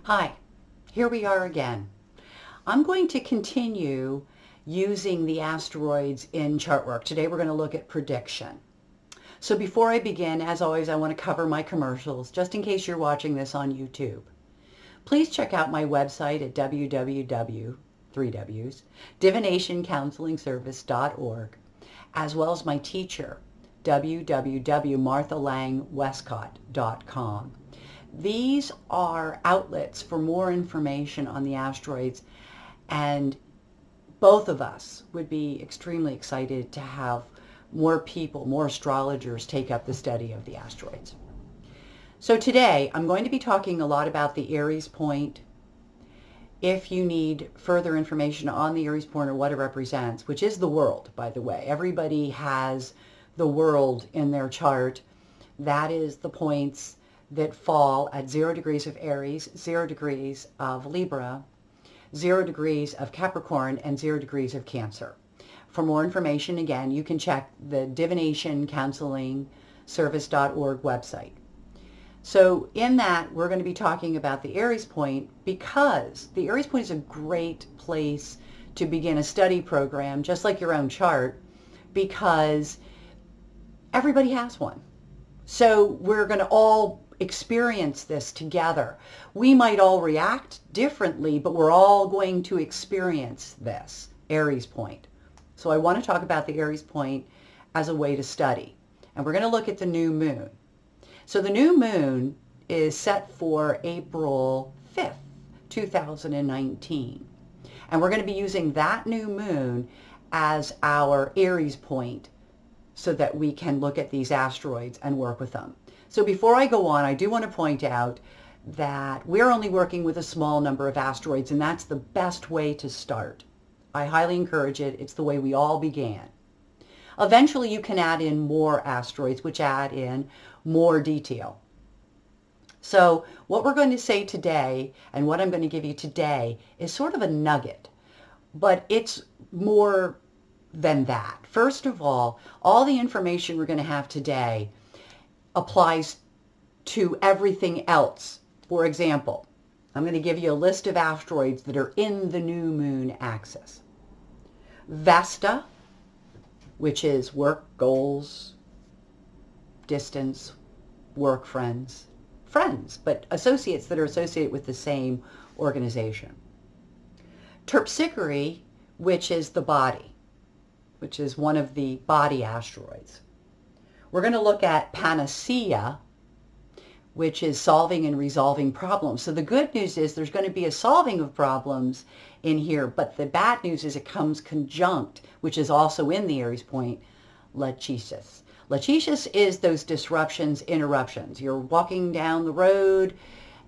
Hi, here we are again. I'm going to continue using the asteroids in chart work. Today we're going to look at prediction. So before I begin, as always, I want to cover my commercials, just in case you're watching this on YouTube. Please check out my website at www.divinationcounselingservice.org, as well as my teacher, www.marthalangwestcott.com. These are outlets for more information on the asteroids, and both of us would be extremely excited to have more people, more astrologers take up the study of the asteroids. So today I'm going to be talking a lot about the Aries Point. If you need further information on the Aries Point or what it represents, which is the world, by the way, everybody has the world in their chart. That is the points that fall at 0 degrees of Aries, 0 degrees of Libra, 0 degrees of Capricorn, and 0 degrees of Cancer. For more information, again, you can check the divinationcounselingservice.org website. So in that, we're going to be talking about the Aries Point because the Aries Point is a great place to begin a study program, just like your own chart, because everybody has one. So we're going to all experience this together. We might all react differently, but we're all going to experience this Aries Point. So I want to talk about the Aries Point as a way to study. And we're going to look at the new moon. So the new moon is set for April 5th, 2019. And we're going to be using that new moon as our Aries Point so that we can look at these asteroids and work with them. So before I go on, I do want to point out that we're only working with a small number of asteroids, and that's the best way to start. I highly encourage it. It's the way we all began. Eventually, you can add in more asteroids, which add in more detail. So what we're going to say today, and what I'm going to give you today, is sort of a nugget, but it's more than that. First of all the information we're going to have today applies to everything else. For example, I'm going to give you a list of asteroids that are in the new moon axis. Vesta, which is work, goals, distance, work, friends, but associates that are associated with the same organization. Terpsichore, which is the body, which is one of the body asteroids. We're going to look at Panacea, which is solving and resolving problems. So the good news is there's going to be a solving of problems in here, but the bad news is it comes conjunct, which is also in the Aries Point, Lachesis. Lachesis is those disruptions, interruptions. You're walking down the road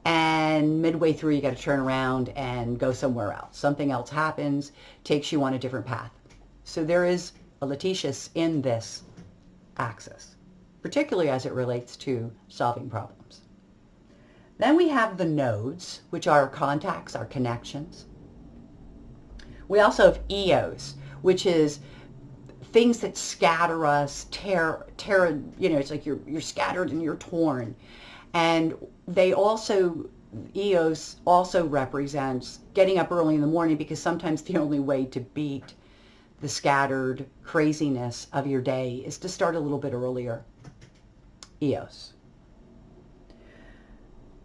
and midway through you got to turn around and go somewhere else. Something else happens, takes you on a different path. So there is a Lachesis in this axis, particularly as it relates to solving problems. Then we have the nodes, which are our contacts, our connections. We also have Eos, which is things that scatter us, tear, it's like you're scattered and you're torn. And Eos also represents getting up early in the morning, because sometimes the only way to beat the scattered craziness of your day is to start a little bit earlier. Eos.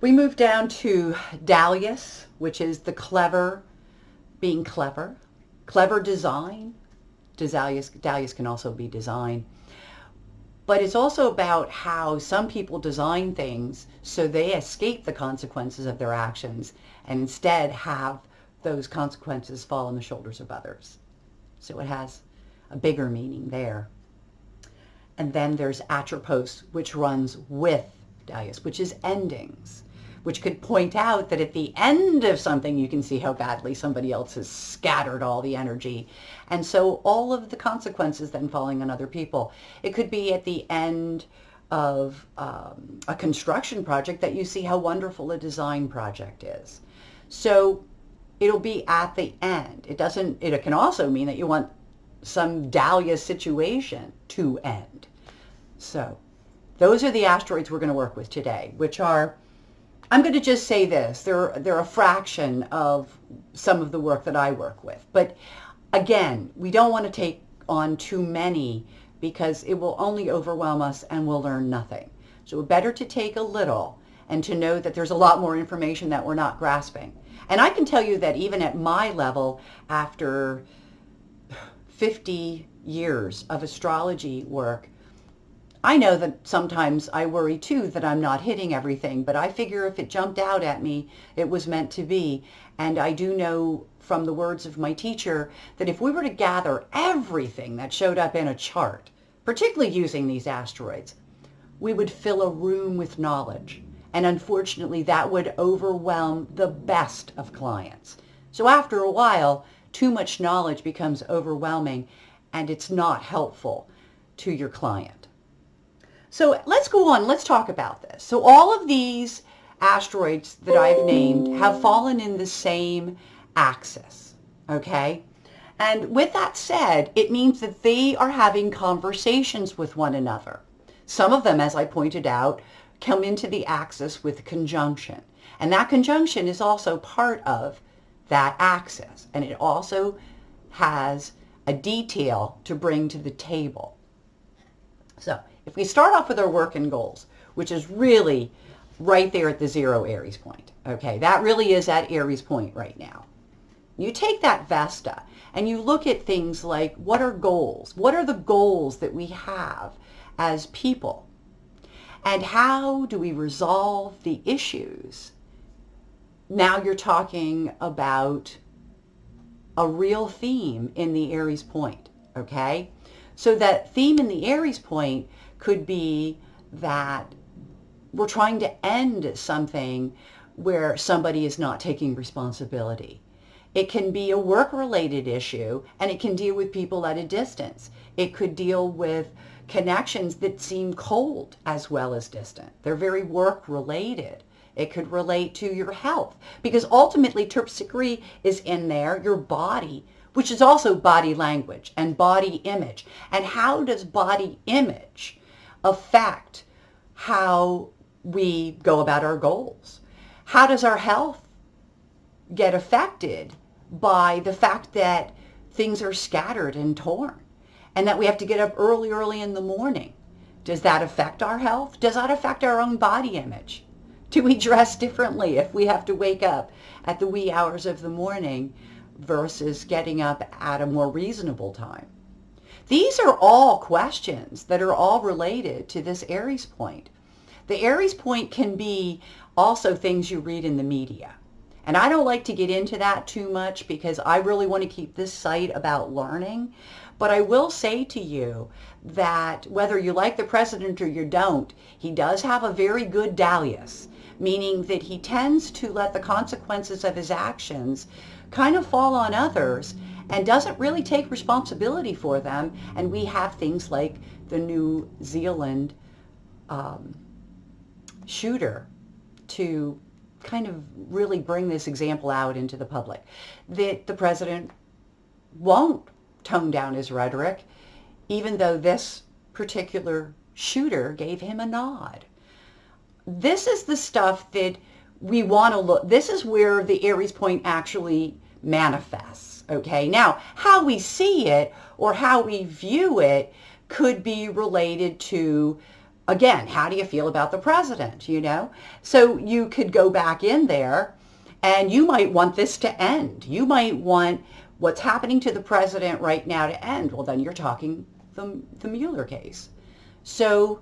We move down to Dalius, which is the clever, being clever. Clever design. Dalius can also be design. But it's also about how some people design things so they escape the consequences of their actions and instead have those consequences fall on the shoulders of others. So it has a bigger meaning there. And then there's Atropos, which runs with Dalius, which is endings, which could point out that at the end of something you can see how badly somebody else has scattered all the energy. And so all of the consequences then falling on other people. It could be at the end of a construction project that you see how wonderful a design project is. So it'll be at the end. It can also mean that you want some Dahlia situation to end. So those are the asteroids we're going to work with today, which are I'm going to just say this. They're a fraction of some of the work that I work with. But again, we don't want to take on too many because it will only overwhelm us and we'll learn nothing. So it's better to take a little and to know that there's a lot more information that we're not grasping. And I can tell you that even at my level, after 50 years of astrology work, I know that sometimes I worry too that I'm not hitting everything, but I figure if it jumped out at me, it was meant to be. And I do know from the words of my teacher that if we were to gather everything that showed up in a chart, particularly using these asteroids, we would fill a room with knowledge. And unfortunately, that would overwhelm the best of clients. So after a while, too much knowledge becomes overwhelming and it's not helpful to your client. So let's go on. Let's talk about this. So all of these asteroids that I've named have fallen in the same axis, okay? And with that said, it means that they are having conversations with one another. Some of them, as I pointed out, come into the axis with conjunction. And that conjunction is also part of that axis. And it also has a detail to bring to the table. So if we start off with our work and goals, which is really right there at the 0 Aries point, okay, that really is at Aries point right now. You take that Vesta and you look at things like what are goals? What are the goals that we have as people? And how do we resolve the issues? Now you're talking about a real theme in the Aries point, okay? So that theme in the Aries point could be that we're trying to end something where somebody is not taking responsibility. It can be a work-related issue, and it can deal with people at a distance. It could deal with connections that seem cold as well as distant. They're very work-related. It could relate to your health, because ultimately terpsichore is in there, your body, which is also body language and body image. And how does body image affect how we go about our goals? How does our health get affected by the fact that things are scattered and torn and that we have to get up early in the morning? Does that affect our health? Does that affect our own body image? Do we dress differently if we have to wake up at the wee hours of the morning versus getting up at a more reasonable time? These are all questions that are all related to this Aries point. The Aries point can be also things you read in the media. And I don't like to get into that too much because I really want to keep this site about learning. But I will say to you that whether you like the president or you don't, he does have a very good dalius, meaning that he tends to let the consequences of his actions kind of fall on others and doesn't really take responsibility for them. And we have things like the New Zealand shooter to kind of really bring this example out into the public, that the president won't tone down his rhetoric, even though this particular shooter gave him a nod. This is the stuff that we want to look. This is where the Aries point actually manifests, okay? Now, how we see it or how we view it could be related to, again, how do you feel about the president, you know? So you could go back in there and you might want this to end. You might want what's happening to the president right now to end. Well, then you're talking the Mueller case. So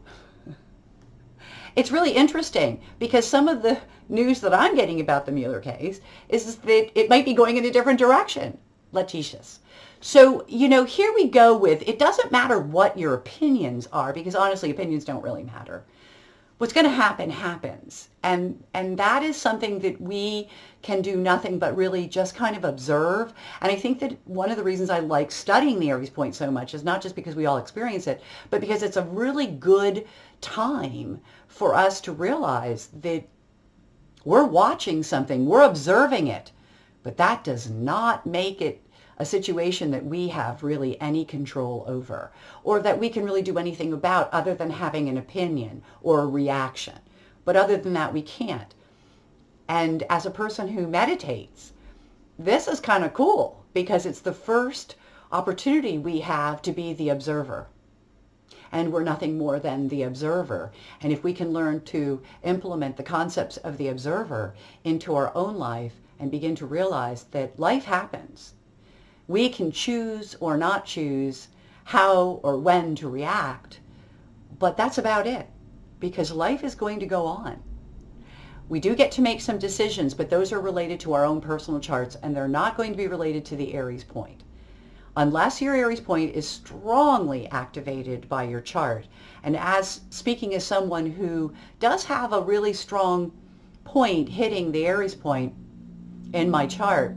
it's really interesting because some of the news that I'm getting about the Mueller case is that it might be going in a different direction, litigious. So, you know, here we go with, it doesn't matter what your opinions are, because honestly, opinions don't really matter. What's going to happen happens. And that is something that we can do nothing but really just kind of observe. And I think that one of the reasons I like studying the Aries point so much is not just because we all experience it, but because it's a really good time for us to realize that we're watching something, we're observing it, but that does not make it a situation that we have really any control over, or that we can really do anything about other than having an opinion or a reaction. But other than that, we can't. And as a person who meditates, this is kind of cool because it's the first opportunity we have to be the observer. And we're nothing more than the observer. And if we can learn to implement the concepts of the observer into our own life and begin to realize that life happens, we can choose or not choose how or when to react, but that's about it, because life is going to go on. We do get to make some decisions, but those are related to our own personal charts, and they're not going to be related to the Aries point. Unless your Aries point is strongly activated by your chart. And as speaking as someone who does have a really strong point hitting the Aries point in my chart,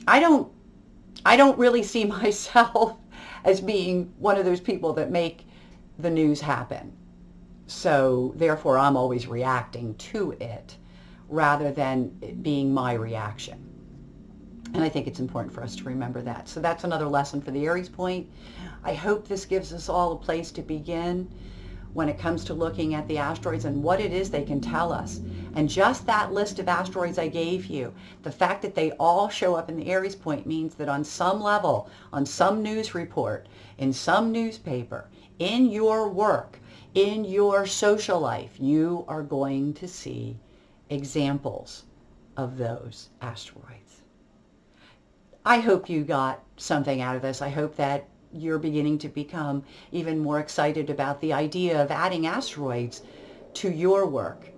I don't really see myself as being one of those people that make the news happen. So therefore I'm always reacting to it rather than it being my reaction. And I think it's important for us to remember that. So that's another lesson for the Aries point. I hope this gives us all a place to begin when it comes to looking at the asteroids and what it is they can tell us. And just that list of asteroids I gave you, the fact that they all show up in the Aries point means that on some level, on some news report, in some newspaper, in your work, in your social life, you are going to see examples of those asteroids. I hope you got something out of this. I hope that you're beginning to become even more excited about the idea of adding asteroids to your work.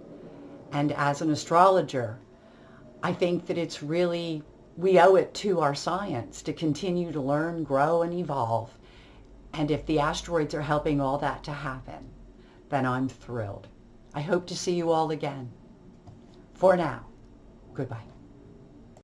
And as an astrologer, I think that it's really, we owe it to our science to continue to learn, grow, and evolve. And if the asteroids are helping all that to happen, then I'm thrilled. I hope to see you all again. For now, goodbye.